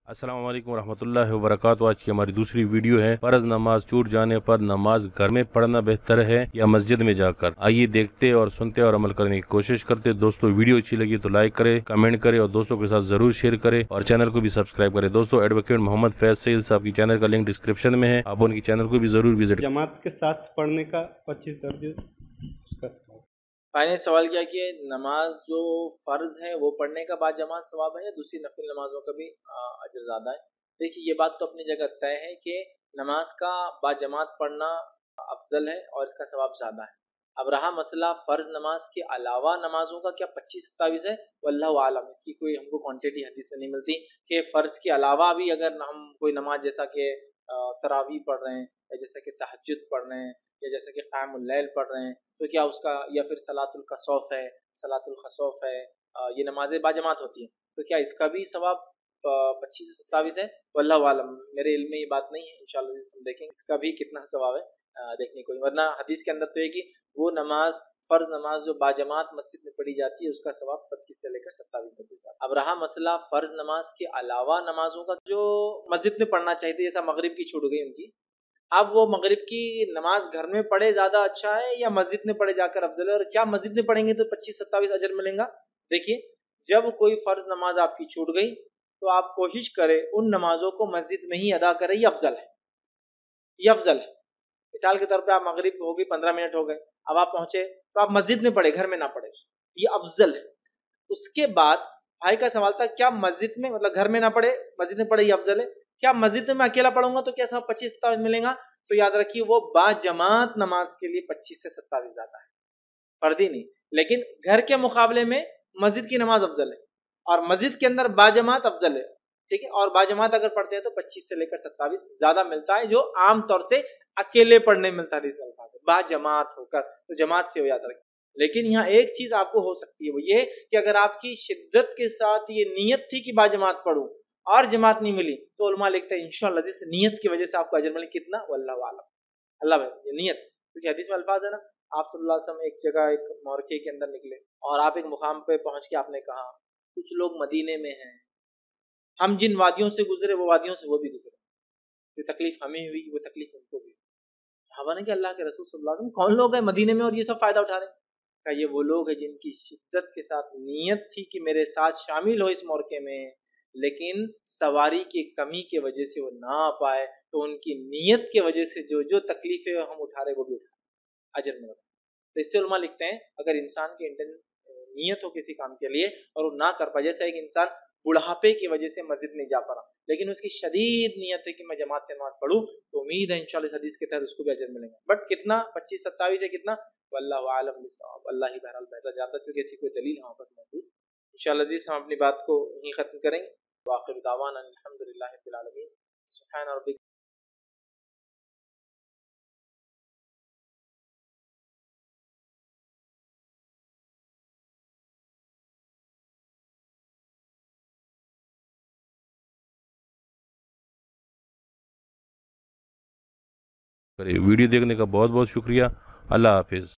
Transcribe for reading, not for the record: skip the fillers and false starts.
अस्सलाम वालेकुम रहमतुल्लाहि व बरकातहू। आज की हमारी दूसरी वीडियो है फर्ज नमाज छूट जाने पर नमाज घर में पढ़ना बेहतर है या मस्जिद में जाकर। आइए देखते और सुनते और अमल करने की कोशिश करते। दोस्तों वीडियो अच्छी लगी तो लाइक करें, कमेंट करें और दोस्तों के साथ जरूर शेयर करें और चैनल को भी सब्सक्राइब करें। दोस्तों एडवोकेट मोहम्मद फैज सईद साहब की चैनल का लिंक डिस्क्रिप्शन में है, आप उनकी चैनल को भी जरूर विजिट। जमात के साथ पढ़ने का 25 दर्जे उसका भाई ने सवाल किया कि नमाज जो फ़र्ज है वो पढ़ने का बाद जमात सवाब है या दूसरी नफिल नमाजों का भी अजर ज़्यादा है। देखिए ये बात तो अपनी जगह तय है कि नमाज का बाद जमात पढ़ना अफजल है और इसका सवाब ज़्यादा है। अब रहा मसला फ़र्ज नमाज के अलावा नमाजों का क्या 25-27 है, वल्लाहु आलम। इसकी कोई हमको क्वांटिटी हदीस में नहीं मिलती कि फ़र्ज़ के अलावा भी अगर हम कोई नमाज जैसा कि तरावी पढ़ रहे हैं या जैसा कि तहज्जुद पढ़ रहे हैं या जैसे कि क़यामुल लैल पढ़ रहे हैं तो क्या उसका, या फिर सलातुल कसौफ है, सलातुल खसौफ है, ये नमाज़ें बाजमात होती हैं, तो क्या इसका भी सवाब 25 से 27 है? वल्लाहु आलम, मेरे इल्म में ये बात नहीं है। इंशाअल्लाह हम देखेंगे इसका भी कितना सवाब है देखने को। वरना हदीस के अंदर तो है कि वो नमाज फ़र्ज नमाज जो बाजमात मस्जिद में पढ़ी जाती है उसका सवाब 25 से लेकर 27 अब रहा मसला फ़र्ज नमाज के अलावा नमाजों का जो मस्जिद में पढ़ना चाहिए, जैसा मगरिब की छूट गई उनकी, अब वो मगरिब की नमाज घर में पढ़े ज़्यादा अच्छा है या मस्जिद में पढ़े जाकर अफजल है, और क्या मस्जिद में पढ़ेंगे तो 25-27 अजर मिलेगा। देखिए जब कोई फ़र्ज नमाज आपकी छूट गई तो आप कोशिश करें उन नमाजों को मस्जिद में ही अदा करें, ये अफजल है, ये अफजल है। मिसाल के तौर पे आप मगरिब हो गई, 15 मिनट हो गए, अब आप पहुंचे तो आप मस्जिद में पढ़े, घर में ना पढ़े, ये अफजल है। उसके बाद भाई का सवाल था क्या मस्जिद में, मतलब घर में ना पढ़े मस्जिद में पढ़े, ये अफजल है। क्या मस्जिद में मैं अकेला पढ़ूंगा तो क्या सब 25-27 मिलेगा? तो याद रखिए वो बाजमात नमाज के लिए 25 से 27 ज्यादा है, फर्दी नहीं। लेकिन घर के मुकाबले में मस्जिद की नमाज अफजल है और मस्जिद के अंदर बाजमात अफजल है, ठीक है। और बाजमात अगर पढ़ते हैं तो 25 से लेकर 27 ज्यादा मिलता है, जो आम तौर से अकेले पढ़ने में मिलता है। बाजमात होकर तो जमात से हो, याद रखिए। लेकिन यहाँ एक चीज आपको हो सकती है, वो ये कि अगर आपकी शिद्दत के साथ ये नियत थी कि बाजमात पढ़ूं और जमात नहीं मिली तो उलमा लिखते हैं इंशाअल्लाह जिस नियत की वजह से आपको अजर मिले, कितना, वल्लाहु आलम। अल्लाह भाई ये नियत, क्योंकि हदीस में अल्फाज है ना, आप सल्लल्लाहु अलैहि वसल्लम एक जगह एक मोरके के अंदर निकले और आप एक मुकाम पे पहुंच के आपने कहा कुछ लोग मदीने में हैं, हम जिन वादियों से गुजरे वो वादियों से वो भी गुजरे, जो तकलीफ हमें हुई वो तकलीफ उनको भी। सहाबा ने कि अल्लाह के रसूल सल्लल्लाहु अलैहि वसल्लम कौन लोग हैं मदीने में और ये सब फायदा उठा रहे हैं? क्या ये वो लोग हैं जिनकी शिद्दत के साथ नियत थी कि मेरे साथ शामिल हो इस मोरके में, लेकिन सवारी की कमी की वजह से वो ना आ पाए, तो उनकी नियत की वजह से जो जो तकलीफें हम उठा रहे वो भी उठा अजर में। तो इससे उलमा लिखते हैं अगर इंसान की नियत हो किसी काम के लिए और वो ना कर पाए, जैसे एक इंसान बुढ़ापे की वजह से मस्जिद नहीं जा पा रहा लेकिन उसकी शदीद नियत है कि मैं जमात से नमाज पढ़ूं, तो उम्मीद है इंशाल्लाह हदीस के तहत उसको भी अजर मिलेगा। बट कितना, 25-27 है कितना, वल्लाहु आलम बिस्वाब, अल्लाह ही बहरहाल बेहतर जानता, क्योंकि ऐसी कोई दलील हमारे पास मौजूद। इंशाल्लाह अजीज हम अपनी बात को यहीं खत्म करेंगे। वाखिर दावाना अल्हम्दुलिल्लाहि रब्बिल आलमीन। सुब्हान रब्बिक। वीडियो देखने का बहुत बहुत शुक्रिया। अल्लाह हाफिज़।